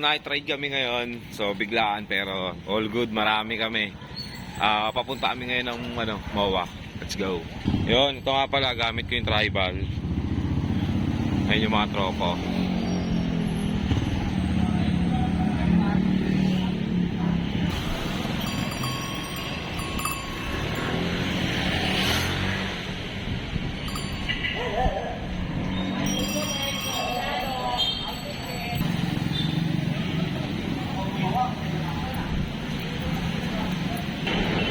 Night ride kami ngayon, so biglaan pero all good, marami kami. Papunta kami ngayon ng MOA. Let's go. Yun, ito nga pala, gamit ko yung tribal. Ayun yung mga tropo.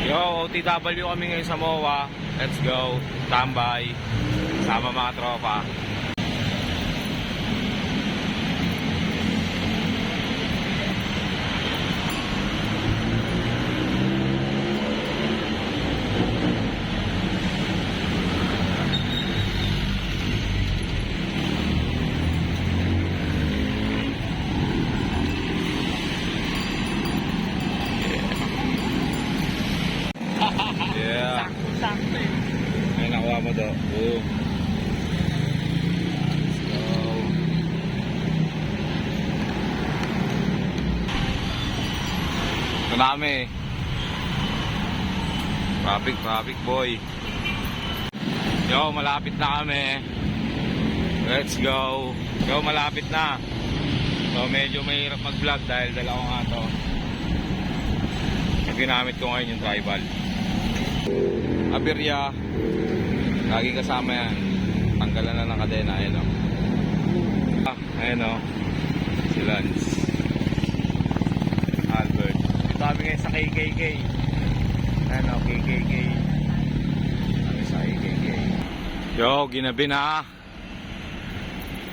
Yo, OTW kami ngayon sa MOA. Let's go. Tambay. Sama mga tropa. Yeah. Sakto. Ay, nakuha mo daw. Boom. Let's go. Ito namin. Traffic boy. Yo, malapit na kami. Let's go. Yo, malapit na. So, medyo mahirap mag-vlog dahil dalawa nga to. Ginamit ko ngayon yung tribal. Aberya, lagi kasama yan. Tanggalan na ng kadena. Ayan o. Ayan o. Si Lance Albert. Dito kami ngayon sa KKK. Ayan o, KKK. Kami sa KKK. Yo, ginabi na.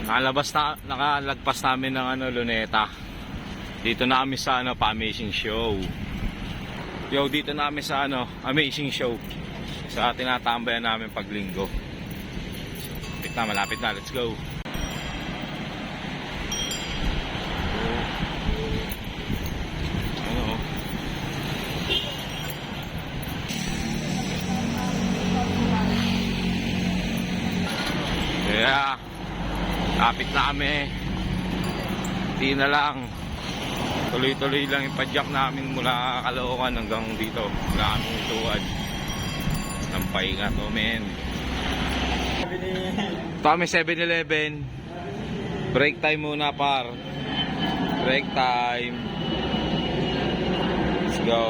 Nakalagpas namin ng Luneta. Dito na kami sa pa-amazing show. Yo, dito namin sa amazing show sa tinatambayan namin pag linggo. So, malapit na, let's go. Ano? Yeah, lapit na kami. Hindi na lang. Tuloy-tuloy lang yung padyak namin mula Caloocan hanggang dito. Wala kaming tuwad. Nampay nga to, men. Ito kami 7-Eleven. Break time muna, par. Break time. Let's go.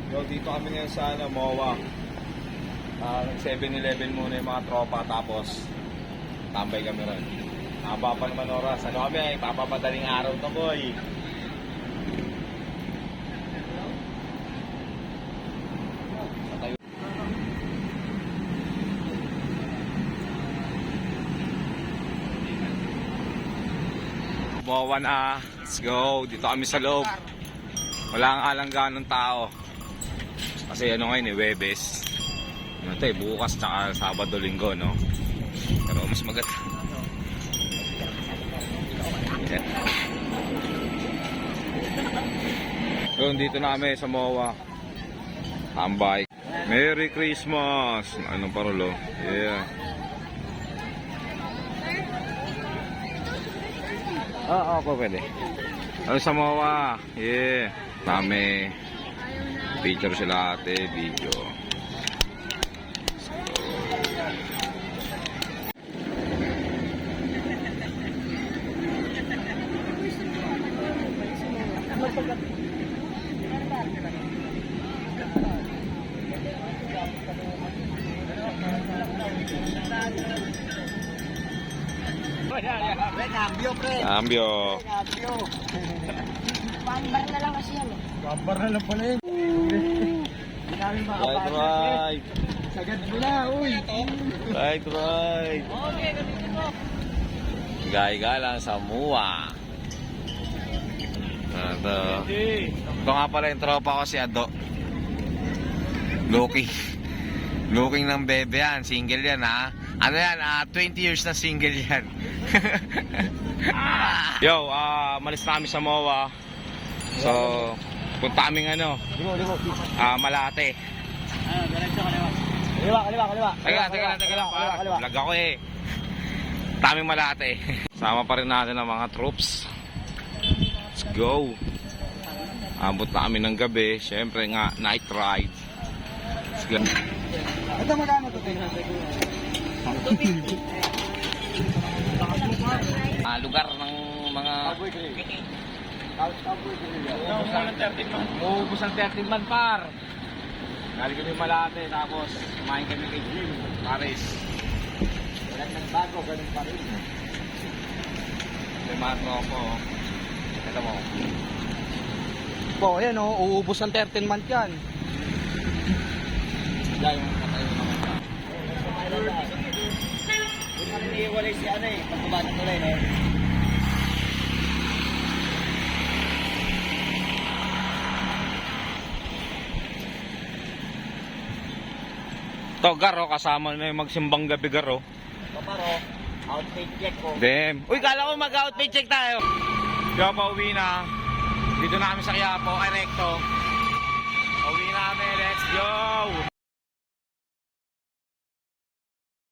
Yo, dito kami ngayon sa MOA. 7-Eleven muna yung mga tropa, tapos tambay kami rin. Haba pa naman oras. Ano kami? Papapadaling araw to, boy. MOA na. Let's go. Dito kami sa loob. Wala ang alanggan ng tao. Kasi ngayon Webes. Bukas tsaka Sabado, Linggo, no? Pero mas maganda. Yeah. So, dito na kami sa MOA. Tambay. Merry Christmas! Anong parolo? Yeah. Oo, pwede. Ano sa MOA? Yeah. Kami. Picture sila ate, video. Cambio, pre. Cambio. Pambar na lang kasi yan eh. Pambar na lang pala yun. Hindi namin makapasok. Sagad mo na, uy. Right. Okay, gamitin mo. Gaya lang sa MOA. Ito nga pala yung tropa ko si Ado. Looking ng bebe yan. Single yan, ha. Ano yan, 20 years na single yan. Yo, malis na kami sa MOA. So, punta kaming Malate. Diretso, kaliwa. Kaliwa. Teka lang. Vlog ako eh. Daming malate. Sama pa rin natin ang mga troops. Let's go. Abot na kami ng gabi. Siyempre nga, night ride. Let's go. Ito magkano to? Lugar ng mga... Cowboy grill. Cowboy grill. Uubos ng 13 man par. Galing kami Malate, tapos kumain kami kay Jim, Paris. Walang nang bago, ganun pa rin. Limahan mo ako. Ito mo. Po, ayan o, uubos ng 13 month yan. Dahil yung katayo naman. Kung kami niiwalay si ano eh, pagkabata tuloy no? Ito, Garo, kasama na yung magsimbang gabi, Garo. Paparo, outfit check ko. Damn. Uy, kala ko mag-outfit check tayo. Kaya pauwi na. Dito na kami sa Quiapo, Recto. Pauwi na kami, let's go!